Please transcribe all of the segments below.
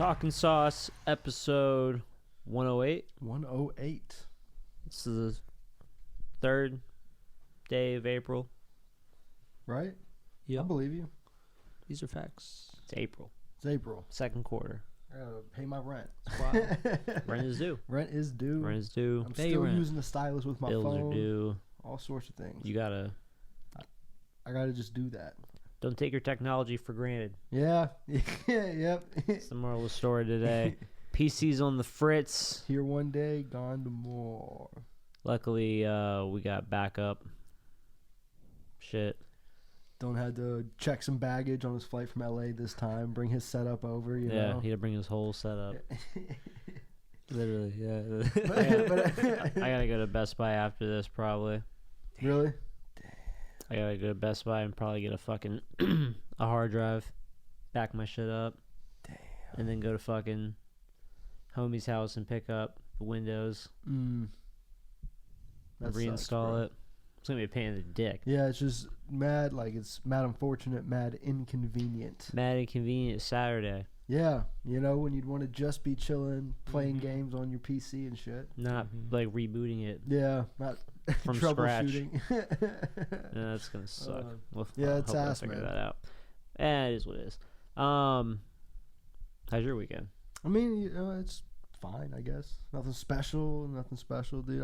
Talkin Sauce, episode 108. 108. This is the third day of April. Right? Yeah. I believe you. These are facts. It's April. It's April. Second quarter. I gotta pay my rent. Rent is due. Rent is due. Rent is due. I'm Pay still rent. using the stylus with my Bills phone. are due. All sorts of things. You gotta. I gotta just do that. Don't take your technology for granted. Yeah. Yep. That's the moral of the story today. PC's on the fritz. Here one day, gone tomorrow. Luckily, we got backup. Shit. Don't have to check some baggage on his flight from LA this time. Bring his setup over, you Yeah, know. he had to bring his whole setup. Literally, yeah. I gotta go to Best Buy after this, probably. Really? I gotta go to Best Buy and probably get a fucking a hard drive, back my shit up, and then go to fucking homie's house and pick up the Windows, That reinstall sucks, bro. it. It's gonna be a pain in the dick. Yeah, it's just mad, like, it's mad unfortunate, mad inconvenient. Mad inconvenient Saturday. Yeah, you know, when you'd want to just be chilling, playing games on your PC and shit. Not like rebooting it Yeah, not from scratch. troubleshooting. Yeah, that's gonna suck. yeah, it's hopefully I'll ass, figure man. that out. It is what it is. How's your weekend? I mean, you know, it's fine, I guess. Nothing special, dude.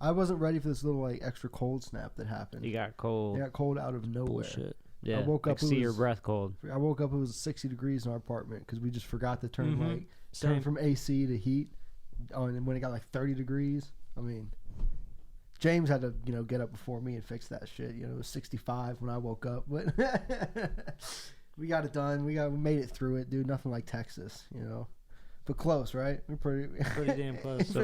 I wasn't ready for this little, like, extra cold snap that happened. You got cold. It got cold out of nowhere. Bullshit. Yeah, I woke up, I see it your was- breath cold. I woke up, it was 60 degrees in our apartment because we just forgot to turn, Mhm. turn from AC to heat. Oh, and then when it got like 30 degrees, I mean, James had to, you know, get up before me and fix that shit. You know, it was 65 when I woke up, but we got it done. We made it through it, dude. Nothing like Texas, you know, but close, right? We're pretty damn close.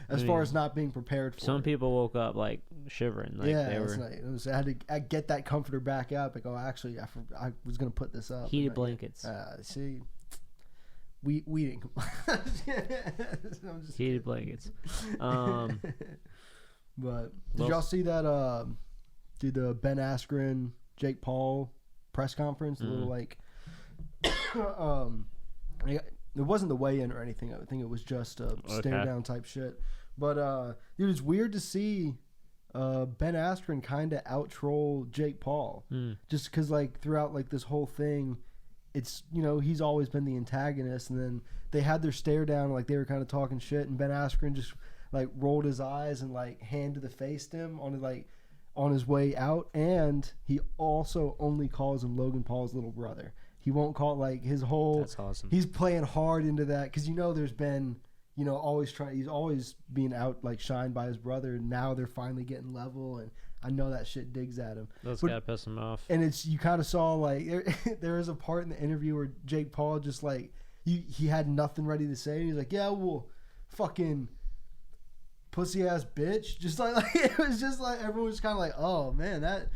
As far as not being prepared for some it. people woke up like shivering. Like Yeah, they it's were like, I had to get that comforter back out. Like, oh, actually, I was gonna put this up. heated And blankets. See, we didn't. I'm just Heated blankets. But did y'all see that? Dude, the Ben Askren, Jake Paul press conference. The little like, it wasn't the weigh-in or anything. I think it was just a stare down type shit. But dude, it's weird to see Ben Askren kind of out troll Jake Paul, just because like throughout like this whole thing, it's, you know, he's always been the antagonist, and then they had their stare down, like they were kind of talking shit, and Ben Askren just like rolled his eyes and like hand to the face to him on his way out, and he also only calls him Logan Paul's little brother. He won't call like his whole. That's awesome. He's playing hard into that because, you know, there's been, you know, he's always being out like shined by his brother, and now they're finally getting level, and I know that shit digs at him. That's gotta piss him off. And it's, you kind of saw like there is a part in the interview where Jake Paul just like he had nothing ready to say. He's like, yeah, well, fucking pussy ass bitch. Just like it was just like everyone was kind of like, oh man, that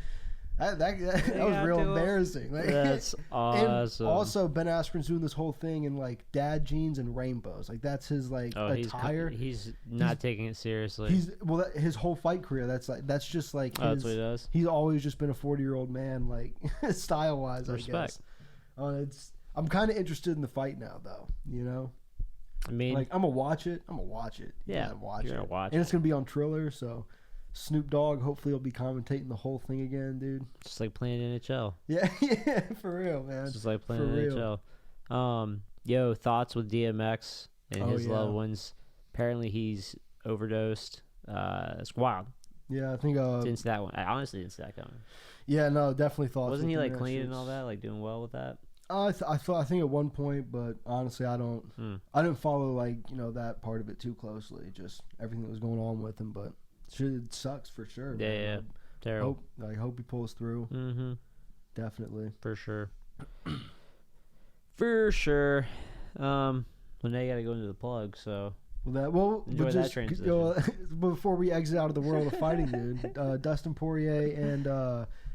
was real embarrassing. Like, That's awesome. And also, Ben Askren's doing this whole thing in like dad jeans and rainbows. Like that's his like attire. He's not taking it seriously. His whole fight career. That's just like that's what he does. He's always just been a 40-year-old man, like style wise. Respect. I guess. I'm kind of interested in the fight now, though. You know. I mean, like, I'm gonna watch it. Yeah, you're gonna watch it. And it's gonna be on Triller, so Snoop Dogg hopefully will be commentating the whole thing again, dude. Just like playing NHL. Yeah, for real, man. Just like playing NHL. Yo, thoughts with DMX and his loved ones. Apparently he's overdosed. It's wild. Yeah, I think didn't see that one. I honestly didn't see that coming. Yeah, no, definitely thought. Wasn't he like clean and all that, like doing well with that? I think at one point, but honestly, I didn't follow, like, you know, that part of it too closely. Just everything that was going on with him, but it sucks for sure. Yeah, man. Yeah, terrible. I hope he pulls through. Mm-hmm. Definitely, for sure. For sure. Well, now you got to go into the plug, so. Enjoy that transition. You know, before we exit out of the world of fighting, dude, Dustin Poirier and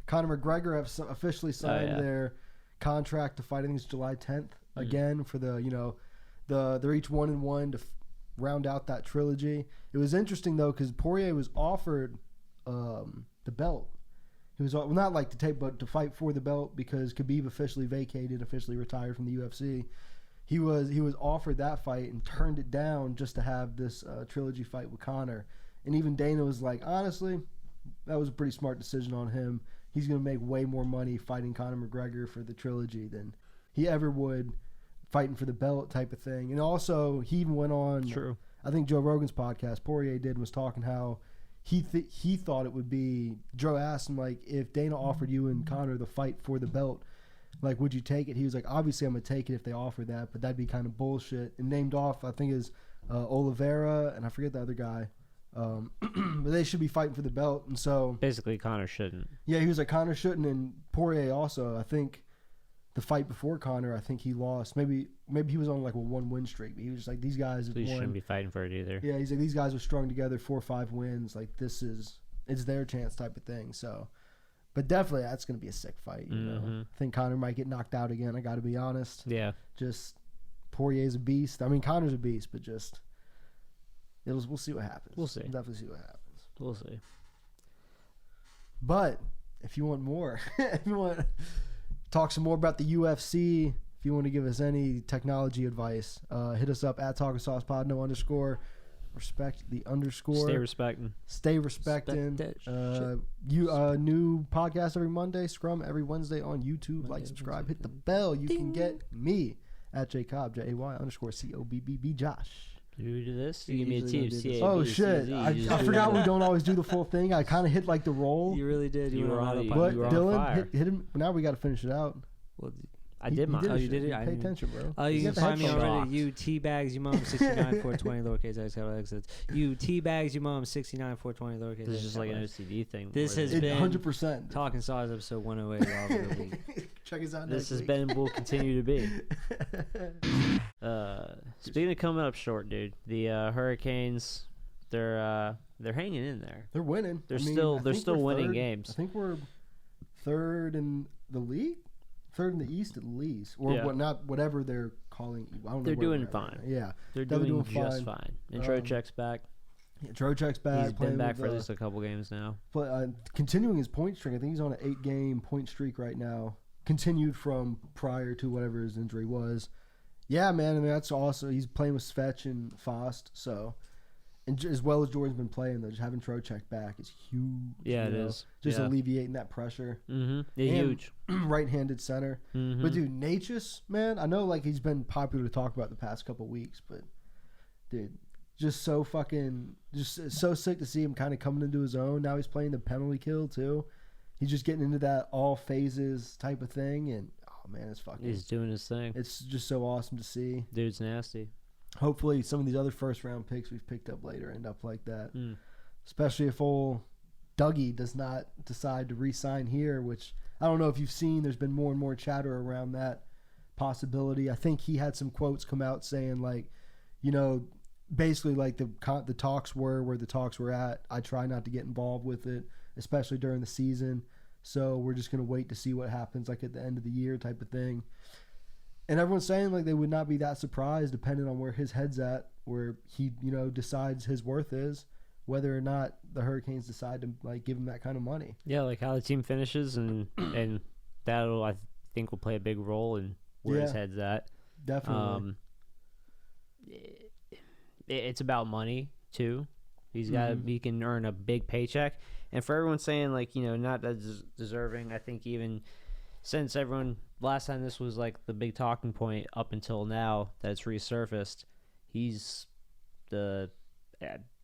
Conor McGregor have officially signed their contract to fight. I think it's July 10th again for the, you know, they're each 1-1 to round out that trilogy. It was interesting though because Poirier was offered the belt. He was not like to take, but to fight for the belt because Khabib officially retired from the UFC. he was offered that fight and turned it down just to have this trilogy fight with Conor. And even Dana was like, honestly, that was a pretty smart decision on him. He's going to make way more money fighting Conor McGregor for the trilogy than he ever would fighting for the belt type of thing. And also, he even went on, True. I think Joe Rogan's podcast, Poirier did, was talking how he thought it would be, Joe asked him, like, if Dana offered you and Conor the fight for the belt, like, would you take it? He was like, obviously I'm going to take it if they offer that, but that'd be kind of bullshit. And named off, I think, is Oliveira, and I forget the other guy. But they should be fighting for the belt. And so Basically, Conor shouldn't. yeah, he was like, Conor shouldn't, and Poirier also. I think the fight before Conor, I think he lost. Maybe he was on like a 1-win streak, but he was just like, these guys have So you won. shouldn't be fighting for it either. Yeah, he's like, these guys are strung together 4 or 5 wins. Like, it's their chance type of thing. So, but definitely that's going to be a sick fight. You know, I think Conor might get knocked out again. I got to be honest. Yeah. Just Poirier's a beast. I mean, Conor's a beast, but just we'll see what happens. We'll see. We'll definitely see what happens. We'll see. But if you want more, if you want to talk some more about the UFC, if you want to give us any technology advice, hit us up at Talkin Sauce Pod, no underscore. Respect the underscore. Stay respecting. Stay respecting. New podcast every Monday. Scrum every Wednesday on YouTube. Monday, like, subscribe, Wednesday. hit the bell. You can get me at Jacob, JAY_COBBB Josh. You do this? You give me a Usually team. don't do this. Oh shit! I forgot we don't always do the full thing. I kind of hit like the roll. You really did. You were on it. But You were on Dylan, fire. hit him. Now we got to finish it out. Well, I did mine. Oh, his you shit. did it? I Pay didn't- attention, bro. Oh, you got can the find me headphones on on. Reddit. You teabags, you mom 69 420 lowercase x capital X. You teabags, you mom 69 420 lowercase. This is x, just like an capital X. OCD thing. This where has they- been 100%. Talking Sauce episode 108 all over the week. Check us out. This next has week. been and will continue to be. Speaking of coming up short, dude, the Hurricanes, they're hanging in there. They're winning. They're I mean, still I they're think still we're winning third. games. I think we're third in the league, third in the East at least, or Yeah. whatever they're calling. I don't know. They're where doing we're at right fine. now. Yeah, They're definitely doing doing just fine. fine. And Trocheck's back. Trocheck's back. He's been playing back with, for at least a couple games now. continuing his point streak. I think he's on an 8-game point streak right now. Continued from prior to whatever his injury was. Yeah, man. I mean, that's awesome. He's playing with Svetch and Fost. So, and as well as Jordan's been playing, though, just having Trocheck back is huge. Yeah, you it know? is. Just Yeah. alleviating that pressure. Mm-hmm. They're And huge. right-handed center. Mm-hmm. But dude, Natchez, man, I know like he's been popular to talk about the past couple weeks, but dude, just so sick to see him kind of coming into his own. Now he's playing the penalty kill too. He's just getting into that all phases type of thing, and oh man, He's doing his thing. it's just so awesome to see. Dude's nasty. Hopefully, some of these other first-round picks we've picked up later end up like that. Mm. Especially if old Dougie does not decide to re-sign here, which I don't know if you've seen. There's been more and more chatter around that possibility. I think he had some quotes come out saying like, you know, basically like the talks were where the talks were at. I try not to get involved with it, especially during the season. So we're just going to wait to see what happens like at the end of the year type of thing. And everyone's saying like they would not be that surprised depending on where his head's at, where he, you know, decides his worth is, whether or not the Hurricanes decide to like give him that kind of money. Yeah, like how the team finishes, and that'll, I think, will play a big role in where his Yeah. head's at. Definitely. It's about money too. He can earn a big paycheck, and for everyone saying like, you know, not that deserving, I think even since everyone last time this was like the big talking point up until now that it's resurfaced, he's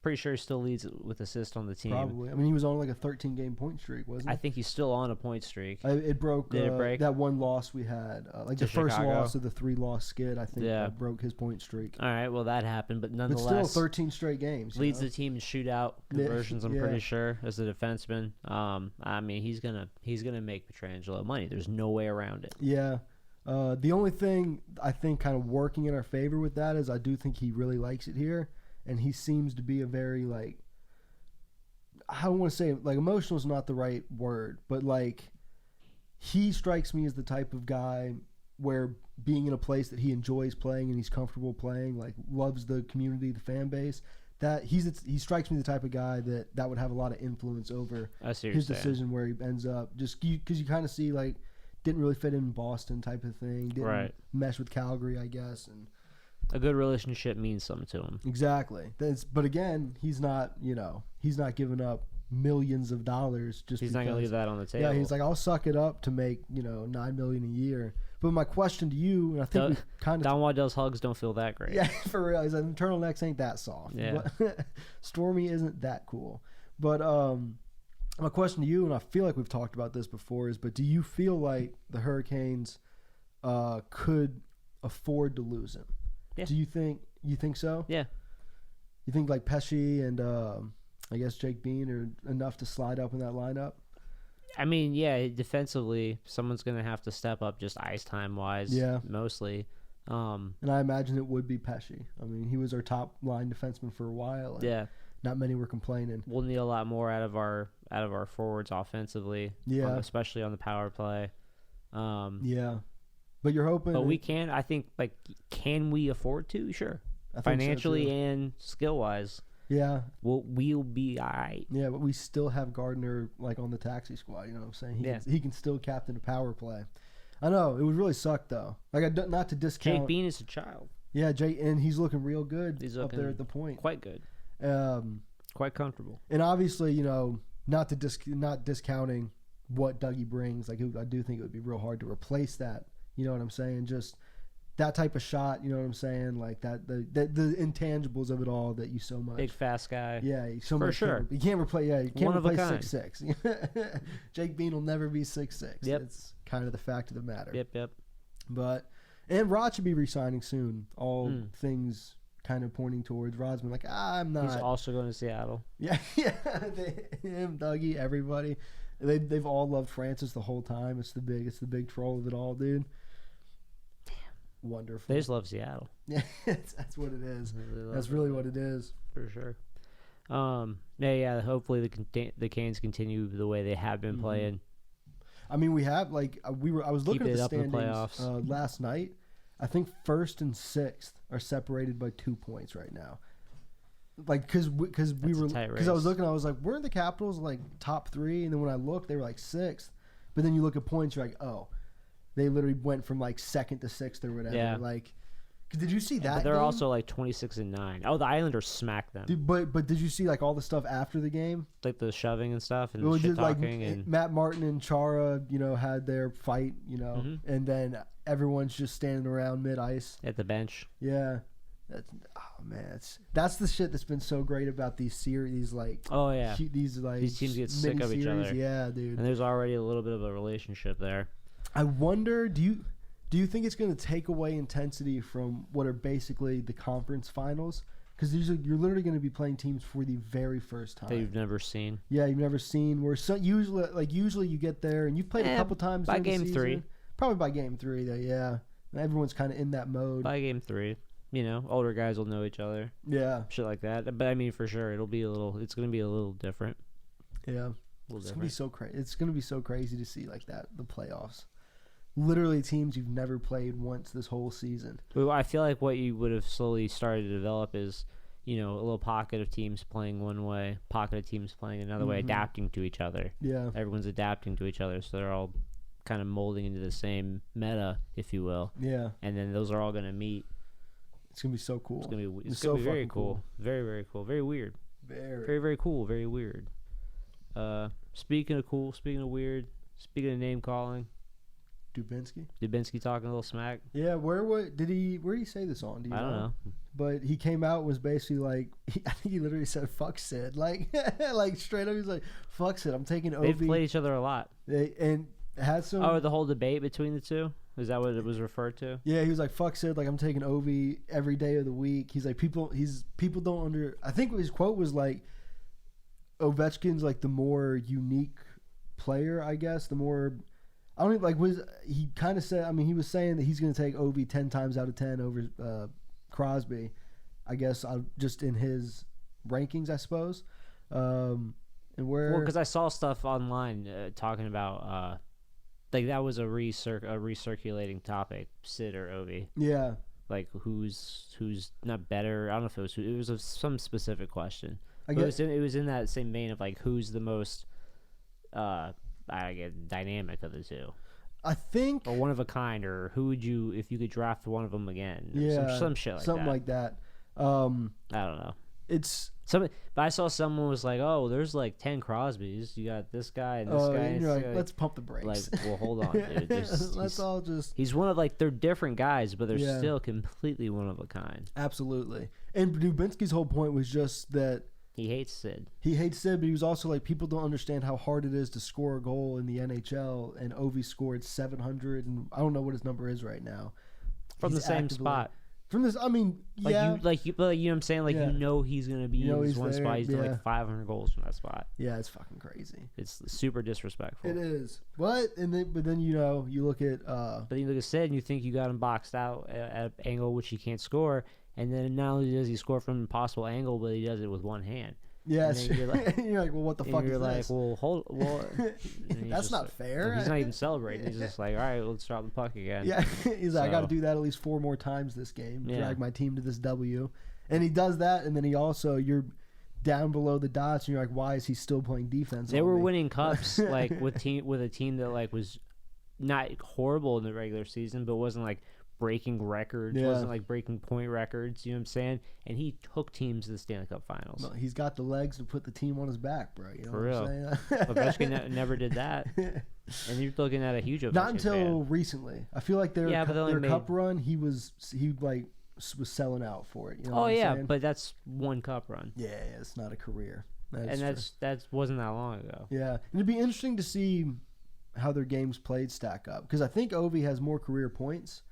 pretty sure he still leads with assists on the team. Probably. I mean, he was on like a 13-game point streak, wasn't he? I think he's still on a point streak. It broke. Did it break? That one loss we had, like To the first Chicago? loss of the 3-loss skid. I think Yeah. broke his point streak. All right, well that happened, but But nonetheless, still, 13 straight games. leads you know? the team in shootout Yeah, conversions. I'm yeah. pretty sure as a defenseman. I mean, he's gonna make Petrangelo money. There's no way around it. Yeah. The only thing I think kind of working in our favor with that is I do think he really likes it here, and he seems to be a very like, I don't want to say like emotional is not the right word, but like he strikes me as the type of guy where being in a place that he enjoys playing and he's comfortable playing, like loves the community, the fan base, that he strikes me the type of guy that would have a lot of influence over I see what his you're saying. decision where he ends up, just because you kind of see like didn't really fit in Boston type of thing. Didn't Right. mesh with Calgary, I guess. And A good relationship means something to him. exactly. But again, he's not giving up millions of dollars just He's because. not gonna leave that on the table. Yeah, he's like, I'll suck it up to make $9 million a year. But my question to you, and I think we kind of Don Waddell's hugs don't feel that great. yeah, for real, he's like, turtlenecks ain't that soft. Yeah. But Stormy isn't that cool. But my question to you, and I feel like we've talked about this before, is: but do you feel like the Hurricanes could afford to lose him? Yeah. Do you think so? Yeah. You think like Pesci and I guess Jake Bean are enough to slide up in that lineup? I mean, yeah, defensively, someone's going to have to step up just ice time wise, Yeah. mostly. And I imagine it would be Pesci. I mean, he was our top line defenseman for a while. And Yeah. not many were complaining. We'll need a lot more out of our forwards offensively, Yeah. especially on the power play. Yeah. But you're hoping. But we can, I think, like, can we afford to? Sure. I think so, Financially too. and skill-wise, Yeah. we'll be all right. Yeah, but we still have Gardner like on the taxi squad. You know what I'm saying? He can still captain a power play. I know it would really suck though. Like not to discount. Jake Bean is a child. Yeah, Jake, and he's looking real good He's up there looking at the point. Quite good. Quite comfortable. And obviously, not discounting what Dougie brings. Like I do think it would be real hard to replace that. You know what I'm saying? Just that type of shot. You know what I'm saying? Like that the intangibles of it all that you so much. Big fast guy. Yeah, For much sure. You can't replace. Yeah, you can't One of a replace kind. 6'6". Jake Bean will never be 6'6". Yep. It's kind of the fact of the matter. Yep. But Rod should be re-signing soon. All things kind of pointing towards Rod's been like, I'm not. He's also going to Seattle. Yeah. Him, Dougie, everybody. They've all loved Francis the whole time. It's the big troll of it all, dude. Wonderful. They just love Seattle. Yeah, that's what it is. That's really what it is. For sure. Yeah. Hopefully the Canes continue the way they have been playing. I mean, we have I was looking Keep at it the up in the standings playoffs. last night. I think 1st and 6th are separated by 2 points right now. Like because I was looking, I was like, weren't the Capitals like top 3? And then when I looked, they were like 6th. But then you look at points, you're like, oh, they literally went from like 2nd to 6th or whatever. Yeah. Like, cause did you see that? But they're game? also like 26-9. Oh, the Islanders smacked them. Dude, but did you see like all the stuff after the game? Like the shoving and stuff and It was shit just like talking and Matt Martin and Chara, had their fight, and then everyone's just standing around mid ice. at the bench. Yeah, that's the shit that's been so great about these series. Like, Oh yeah. these teams get sick of each mini-series. other. Yeah, dude. And there's already a little bit of a relationship there. I wonder, do you think it's going to take away intensity from what are basically the conference finals? Because you're literally going to be playing teams for the very first time That you've never seen. Yeah, you've never seen. Where usually you get there and you've played a couple times by during the game 3. season. Probably by game 3 though. Yeah, and everyone's kind of in that mode. By game 3. Older guys will know each other. Yeah, Shit like that. But I mean, for sure, it's going to be a little different. yeah. A little It's gonna be different. so crazy. It's gonna be so crazy to see like that the playoffs. Literally teams you've never played once this whole season. Well, I feel like what you would have slowly started to develop is, a little pocket of teams playing one way, pocket of teams playing another way, adapting to each other. Yeah, Everyone's adapting to each other, so they're all kind of molding into the same meta, if you will. yeah. And then those are all going to meet. It's gonna be so cool. It's going to be so very fucking cool. Very, very cool. Very weird. Very. Very cool. Very weird. Speaking of cool, speaking of weird, speaking of name calling, Dubinsky talking a little smack. Yeah, where did he say this on? Do you I don't know. But he came out and was basically like, I think he literally said "fuck Sid," like straight up. He's like, "Fuck Sid, I'm taking They've Ovi." played each other a lot. And had some. Oh, the whole debate between the two? Is that what it was referred to? Yeah, he was like, "Fuck Sid, like I'm taking Ovi every day of the week." He's like, people don't I think his quote was like, Ovechkin's like the more unique player, I guess. The more, I don't even, like, he kind of said, I mean, he was saying that he's going to take Ovi 10 times out of 10 over Crosby, I guess, just in his rankings, I suppose. And where, Because I saw stuff online talking about like that was a recirculating topic, Sid or Ovi. yeah, Like who's not better? I don't know if it was some specific question. I But guess it was in that same vein of like who's the most I guess dynamic of the two. I think or one of a kind, or who would you if you could draft one of them again? Or yeah, some shit like something that. like that. I don't know. It's But I saw someone was like, "Oh, there's like 10 Crosbys. You got this guy and this guy." and And you're it's like, let's pump the brakes. like, well, hold on, dude. Let's all just He's one of like they're different guys, but they're Yeah. still completely one of a kind. absolutely. And Dubinsky's whole point was just that He hates Sid. he hates Sid, but he was also like, people don't understand how hard it is to score a goal in the NHL. And Ovi scored 700, and I don't know what his number is right now. From He's the same actively- spot. From this, I mean, yeah, You know what I'm saying? Like, Yeah. you know he's going to be You know in he's this one there, spot. He's doing yeah. like 500 goals from that spot. yeah, it's fucking crazy. It's super disrespectful. It is, but then you know you look at But then you look at Sid and you think you got him boxed out at an angle which he can't score. And then not only does he score from an impossible angle, but he does it with one hand. yeah, and then you're like- you're like, well, what the And fuck you're is like, this? well, and he's That's just not like- fair. and he's not even celebrating. He's just like, all right, let's drop the puck again. Yeah, he's like, I got to So- do that at least 4 more times this game. Yeah. Drag my team to this W, and he does that, and then he also you're down below the dots, and you're like, why is he still playing defense? They on were me? winning cups like with a team that like was not horrible in the regular season, but wasn't like breaking records, Yeah. wasn't like breaking point records. You know what I'm saying? And he took teams to the Stanley Cup Finals. Well, he's got the legs to put the team on his back, bro. You know For what I'm saying? Ovechkin never did that, and you're looking at a huge Ovechkin Not until fan. recently. I feel like their Yeah, but they only their made- cup run, he was selling out for it. You know Oh what I'm yeah, saying? but that's one cup run, yeah, it's not a career. and that wasn't that long ago. Yeah, and it'd be interesting to see how their games played stack up because I think Ovi has more career points.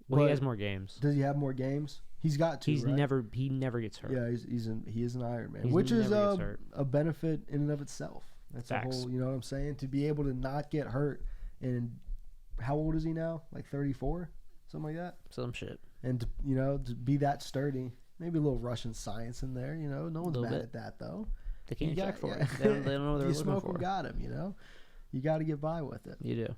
Well, he but has more games. Does he have more games? He's got to. He right? never gets hurt. Yeah, he is an Iron Man, He's which is never gets hurt. a benefit in and of itself. That's Facts. a whole. You know what I'm saying? To be able to not get hurt, and how old is he now? Like 34, something like that. Some shit. And to be that sturdy. Maybe a little Russian science in there. You know, no one's Little mad bit. at that though. They can't You got- check for yeah. it. They don't know what they're You looking smoke for. them, got him. You got to get by with it. You do.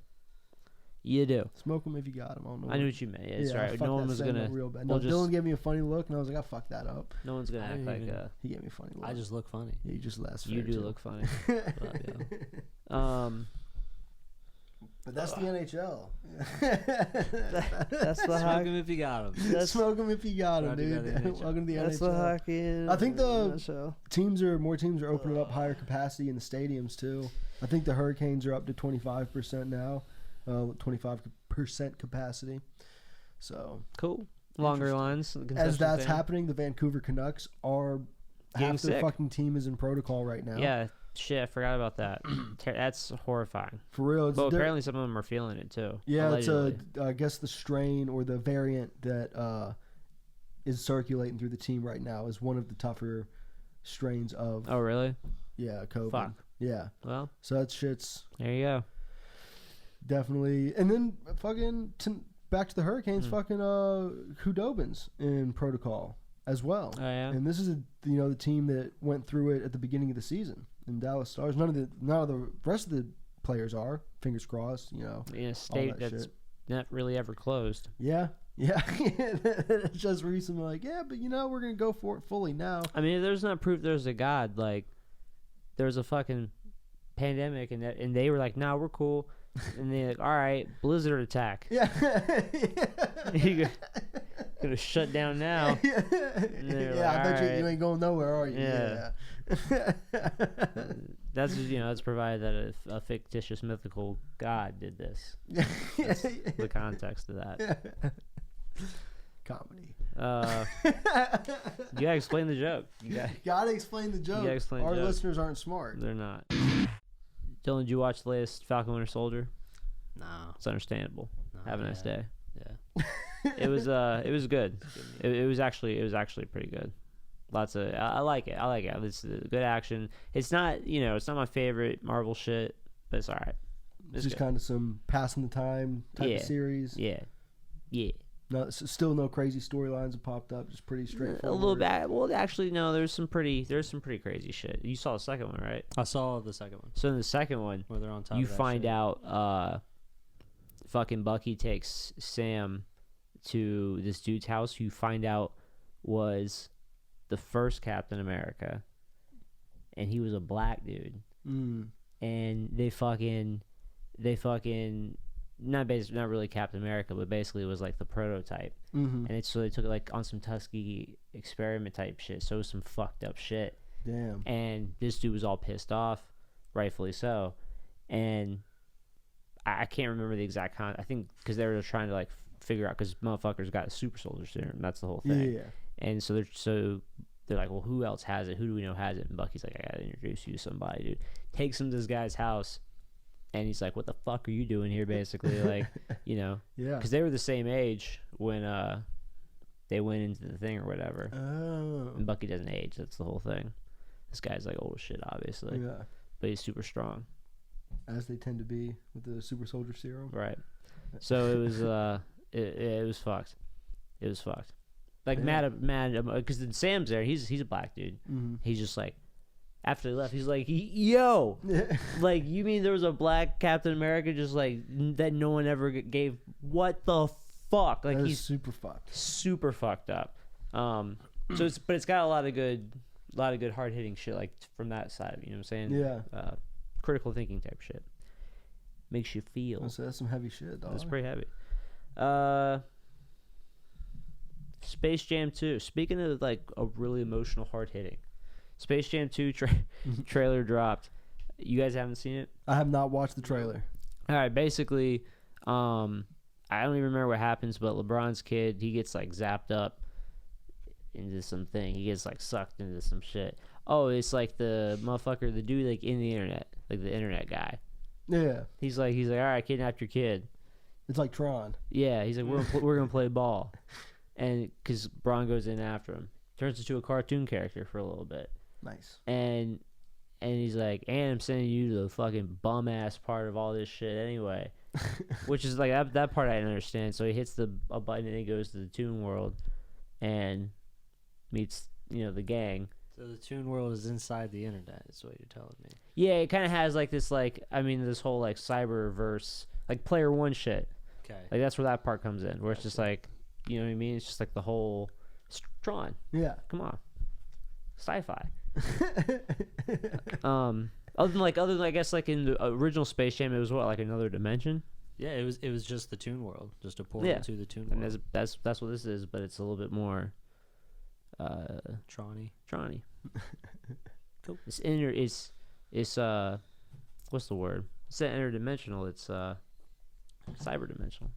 You do. Smoke them if you got them. I don't know. I knew what you meant. Yeah, it's yeah, right. fuck No one that was segment gonna. real bad. we'll No, just- Dylan gave me a funny look, and I was like, I fucked that up. No one's gonna I act didn't like. even- He gave me a funny look. I just look funny. Yeah, you just last. You fair, do too. look funny. But that's the NHL. That's the Smoke hockey. him if you got him. Smoke him if you got him, Proud to be dude. the NHL. Welcome to the That's the NHL. hockey. I think more teams are opening up higher capacity in the stadiums too. I think the Hurricanes are up to 25% now, 25% capacity. So Cool. Longer Interesting. lines. as concession that's stand. happening, the Vancouver Canucks are Getting half their sick. fucking team is in protocol right now. Yeah. Shit, I forgot about that. That's horrifying. for real. It's But apparently some of them are feeling it too. Allegedly. it's I guess the strain or the variant that is circulating through the team right now is one of the tougher strains of Oh really? COVID. Fuck. Yeah, Well, so that shit's there you go. definitely. And then fucking back to the Hurricanes. Fucking Khudobin's in protocol as well. Oh yeah. And this is the team that went through it at the beginning of the season in Dallas Stars. None of the rest of the players are. Fingers crossed. In a state that that's shit. not really ever closed. Yeah. It's just recently like, yeah, but we're gonna go for it fully now. I mean, if there's not proof there's a God, like there's a fucking pandemic, and they were like, nah, we're cool. And they're like, all right, blizzard attack. Yeah. You're gonna shut down now. Yeah, they're like, I bet "Alright." you ain't going nowhere, are you? Yeah. That's just, that's provided that a fictitious mythical god did this. That's the context of that. Comedy. You gotta explain the joke. Gotta explain the joke. gotta explain the Our joke. listeners aren't smart. They're not. Dylan, did you watch the latest Falcon Winter Soldier? No. It's understandable. no Have a nice day. Yeah. It was good. It was actually pretty good. Lots of I like it. It's good action. It's not it's not my favorite Marvel shit, but it's all right. It's just kind of some passing the time type of series. Yeah. No, still no crazy storylines have popped up. Just pretty straightforward. A little bit. Well, actually, no. There's some pretty crazy shit. You saw the second one, right? I saw the second one So in the second one, where they're on top. you of that find shit. out fucking Bucky takes Sam to this dude's house who you find out was the first Captain America, and he was a black dude. Mm. And they fucking not really Captain America, but basically it was like the prototype. Mm-hmm. And so they took it like on some Tuskegee experiment type shit. So it was some fucked up shit. Damn. And this dude was all pissed off, rightfully so. And I can't remember the exact I think because they were trying to like figure out because motherfuckers got a super soldier serum. That's the whole thing. Yeah. And so they're like, well, who else has it? Who do we know has it? And Bucky's like, I gotta introduce you to somebody, dude. Takes him to this guy's house, and he's like, what the fuck are you doing here, basically? Like, you know, Yeah. because they were the same age when they went into the thing or whatever. Oh. And Bucky doesn't age. That's the whole thing. This guy's like old as shit, obviously, Yeah. but he's super strong. As they tend to be with the super soldier serum. Right. So it was it was fucked. It was fucked. Like Yeah. mad because then Sam's there. He's a black dude. Mm-hmm. He's just like, after they left, he's like, yo, like, you mean there was a black Captain America just like that no one ever gave? What the fuck? Like, he's super fucked. super fucked up. So it's got a lot of good hard hitting shit like from that side. You know what I'm saying? Yeah. Critical thinking type shit. Makes you feel. So that's some heavy shit, dog. That's pretty heavy. Space Jam 2. Speaking of like a really emotional, hard hitting, Space Jam 2 trailer dropped. You guys haven't seen it? I have not watched the trailer. All right, basically, I don't even remember what happens, but LeBron's kid, he gets like zapped up into something. He gets like sucked into some shit. Oh, it's like the motherfucker, the dude like in the internet, like the internet guy. Yeah. He's like, all right, I kidnapped your kid. It's like Tron. Yeah, he's like, we're gonna play ball, and because Bron goes in after him, turns into a cartoon character for a little bit. Nice. And he's like, and I'm sending you to the fucking bum ass part of all this shit anyway, which is like that part I didn't understand. So he hits a button and he goes to the Toon World, and meets the gang. So the Toon World is inside the internet, is what you're telling me. Yeah, it kind of has like this this whole like cyberverse, like Player One shit. Okay. Like that's where that part comes in, where it's just like, you know what I mean? It's just like the whole Tron. Yeah. Come on, sci-fi. Other than I guess like in the original Space Jam, it was what, like another dimension. Yeah, it was just the Toon World, just a portal to the Toon World. And that's what this is, but it's a little bit more Tronny. Cool. It's what's the word? It's not interdimensional. It's cyber dimensional.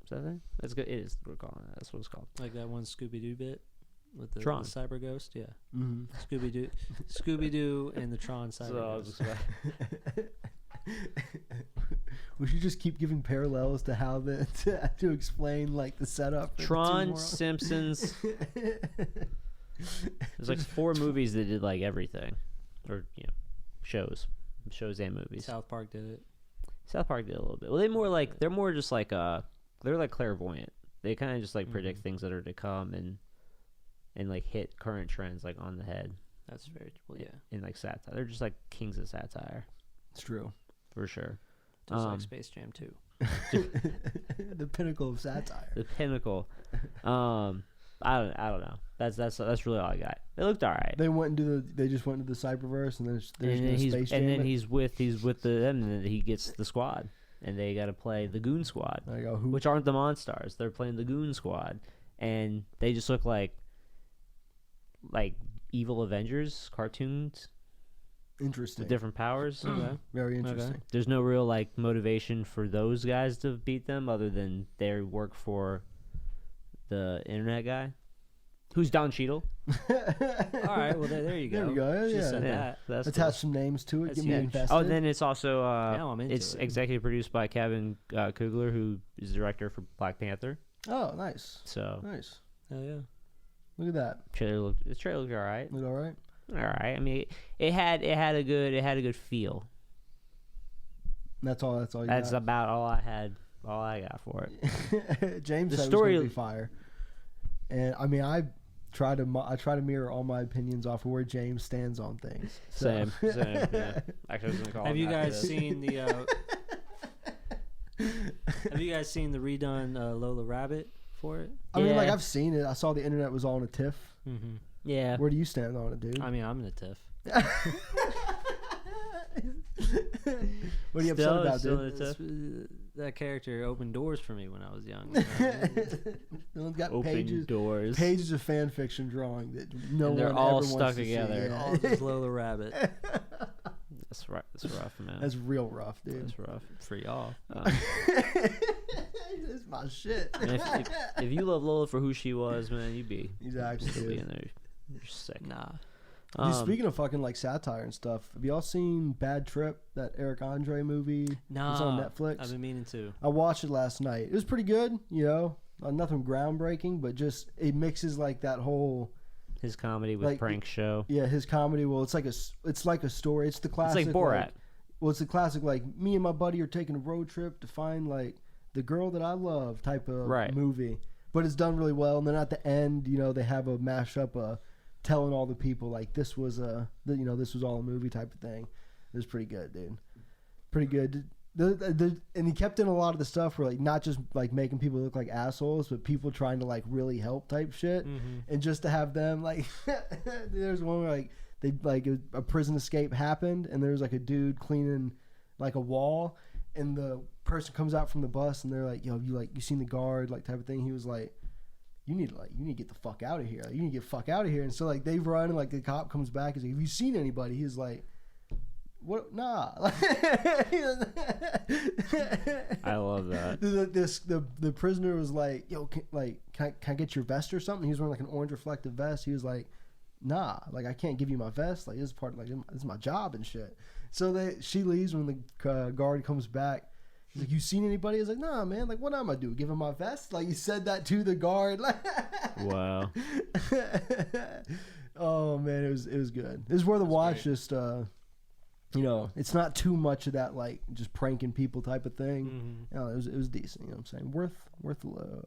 Is that a thing? That's good. It is. We're calling it. That's what it's called. Like that one Scooby Doo bit with the Tron. cyber ghost. Yeah. Mm-hmm. Scooby Doo, and the Tron cyber ghost. We should just keep giving parallels to how to explain like the setup. For Tron, Simpsons. There's like 4 movies that did like everything, or shows and movies. South Park did it. South Park did a little bit. Well, they're more just like they're like clairvoyant. They kind of just like predict things that are to come and like hit current trends like on the head. That's very yeah. In like satire, they're just like kings of satire. It's true. For sure. Just like Space Jam 2. The pinnacle of satire. The pinnacle. I don't know. That's really all I got. It looked all right. They just went into the cyberverse, and then Space Jam. And then he's with them, and then he gets the squad, and they got to play the Goon Squad, which aren't the Monstars. They're playing the Goon Squad, and they just look like evil Avengers cartoons. Interesting. With different powers. Okay. Very interesting. Okay. There's no real like motivation for those guys to beat them other than they work for the internet guy, who's Don Cheadle. All right, well there you go. There we go. She Yeah. said that. Let's attach some names to it. That's Get me invested. Oh, then it's also now I'm into it's it. executive produced by Kevin Coogler, who is the director for Black Panther. Oh, nice. So nice. Oh yeah. Look at that. The trailer looked all right. Look all right. All right. I mean, it had a good feel. That's all. That's all. That's about all I had. All I got for it. James the said story it was gonna be fire, and I mean I try to mirror all my opinions off of where James stands on things. So. Same. Yeah. Actually, I was gonna call. Have you guys seen the? Have you guys seen the redone Lola Rabbit for it? I mean, like I've seen it. I saw the internet was all in a tiff. Mm-hmm. Yeah. Where do you stand on it, dude? I mean, I'm in a tiff. What are you upset about, dude? That character opened doors for me when I was young. You No one's got Open doors. pages of fan fiction drawing that no And one they're all ever stuck wants to together. See. Yeah. all just Lola Rabbit. That's right. That's rough, man. That's real rough, dude. That's rough. For y'all. That's my shit. And if you love Lola for who she was, man, you'd be Exactly, still dude. be in there. You're sick. Nah. Dude, speaking of fucking like satire and stuff, have y'all seen Bad Trip, that Eric Andre movie? Nah. It's on Netflix. I've been meaning to. I watched it last night. It was pretty good, you know. Nothing groundbreaking, but just it mixes like that whole His comedy with like, prank show. his comedy. Well, it's like a story. It's the classic. It's like Borat. Like, well, it's the classic like me and my buddy are taking a road trip to find like the girl that I love type of movie. But it's done really well. And then at the end, you know, they have a mashup, telling all the people like this was this was all a movie type of thing. It was pretty good, dude. Pretty good. And he kept in a lot of the stuff where like not just like making people look like assholes, but people trying to like really help type shit. Mm-hmm. And just to have them like, there's one where like they like a prison escape happened, and there's like a dude cleaning like a wall, and the person comes out from the bus, and they're like, "Yo, you seen the guard?" like type of thing. He was like, You need to get the fuck out of here. Like, you need to get the fuck out of here. And so like they run, and like the cop comes back. He's like, "Have you seen anybody?" He's like, "What? Nah." I love that. The prisoner was like, "Yo, can I get your vest or something?" He was wearing like an orange reflective vest. He was like, "Nah, like I can't give you my vest. Like this is part of, like this is my job and shit." So she leaves. When the guard comes back, he's like, "You seen anybody?" I was like, "Nah, man. Like, what am I do? Give him my vest?" Like, he said that to the guard. Wow. Oh man, it was good. This is worth a watch. Great. Just it's not too much of that like just pranking people type of thing. Mm-hmm. It was decent. You know what I'm saying? Worth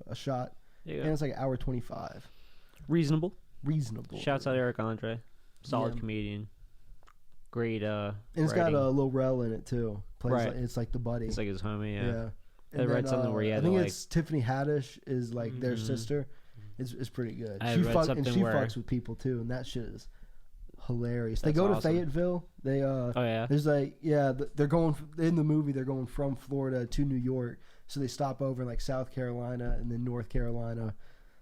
a shot. There you And go. it's like an hour 25. Reasonable. dude. Shouts out Eric Andre. Solid Yeah. comedian. Great. And it's writing. got Lil Rel in it too. Plays Right. like, it's like the buddy. It's like his homie. Yeah. Yeah. They read something where he had I think to, it's Tiffany Haddish is like their Mhm. sister. It's pretty good. I She read fucks something where- fucks with people too, and that shit is hilarious. They That's go to awesome. Fayetteville. They Oh yeah. there's like they're going in the movie. They're going from Florida to New York, so they stop over in like South Carolina and then North Carolina.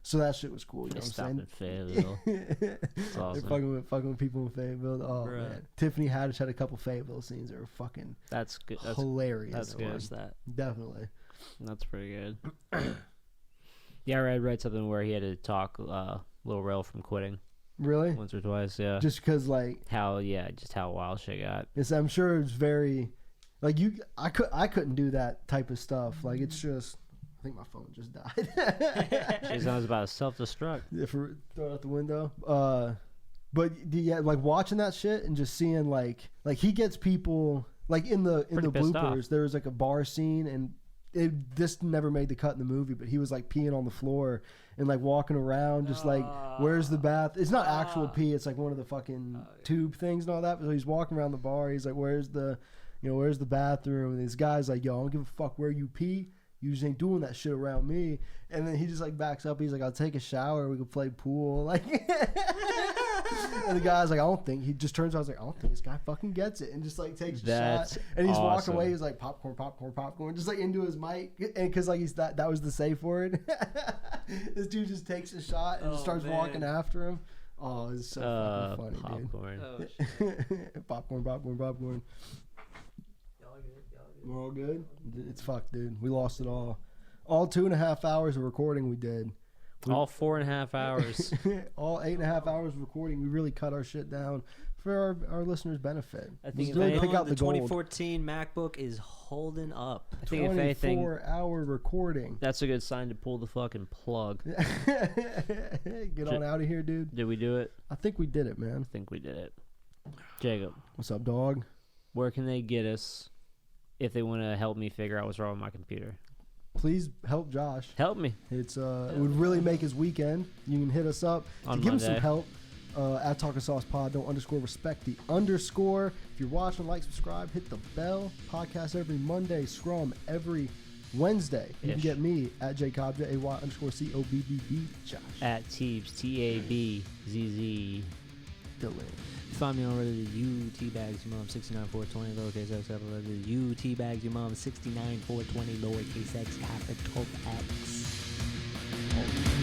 So that shit was cool. You They know stopped in what Fayetteville. I'm saying? They're awesome. fucking with people in Fayetteville. Oh Bruh. man, Tiffany Haddish had a couple Fayetteville scenes that were fucking That's good. That's hilarious. that's good. What's that? Definitely. That's pretty good. Yeah, I read something where he had to talk Lil Rel from quitting Really? once or twice. Yeah. Just because like Just how wild shit got. I'm sure it's very like I couldn't do that type of stuff. Like it's just I think my phone just died. She sounds about self-destruct. If we throw it out the window. But yeah, like watching that shit and just seeing like he gets people like in the Pretty pissed off. bloopers. There was like a bar scene, and this never made the cut in the movie, but he was like peeing on the floor and like walking around just like where's the bath? It's not actual pee. It's like one of the fucking tube things and all that. So he's walking around the bar. He's like, where's the bathroom? And this guy's like, yo, I don't give a fuck where you pee. You just ain't doing that shit around me. And then he just like backs up. He's like, I'll take a shower. We can play pool. Like, and the guy's like, he just turns out. I was like, I don't think this guy fucking gets it, and just like takes a That's shot. And he's walking awesome. away. He's like, popcorn, popcorn, popcorn, just like into his mic, and because like that was the safe word. This dude just takes a shot and just starts walking after him. Oh, it's so fucking funny, popcorn. Oh, shit. dude. Popcorn, popcorn, popcorn. We're all good. It's fucked, dude. We lost it all. All 2.5 hours of recording we did. All 4.5 hours. All 8.5 hours of recording. We really cut our shit down for our listeners' benefit. I think Let's if really anything- pick out the the gold. 2014 MacBook is holding up. I think if anything, 24-hour recording. that's a good sign to pull the fucking plug. Get on out of here, dude. Did we do it? I think we did it, man. I think we did it. Jacob, What's up, dog? where can they get us if they want to help me figure out what's wrong with my computer? Please help Josh. Help me. It would really make his weekend. You can hit us up On to give him some Monday. help. At Talkin Sauce Pod, don't _respect the _. If you're watching, like, subscribe, hit the bell. Podcast every Monday, Scrum every Wednesday. You can Ish. get me at JCobJ, AY _COBBB, Josh. At Teebs, TABZZ. Talkin. Find me on Reddit, you teabags your mom 69420 lowercase x capital letter. You teabags your mom 69420 lowercase x capital X.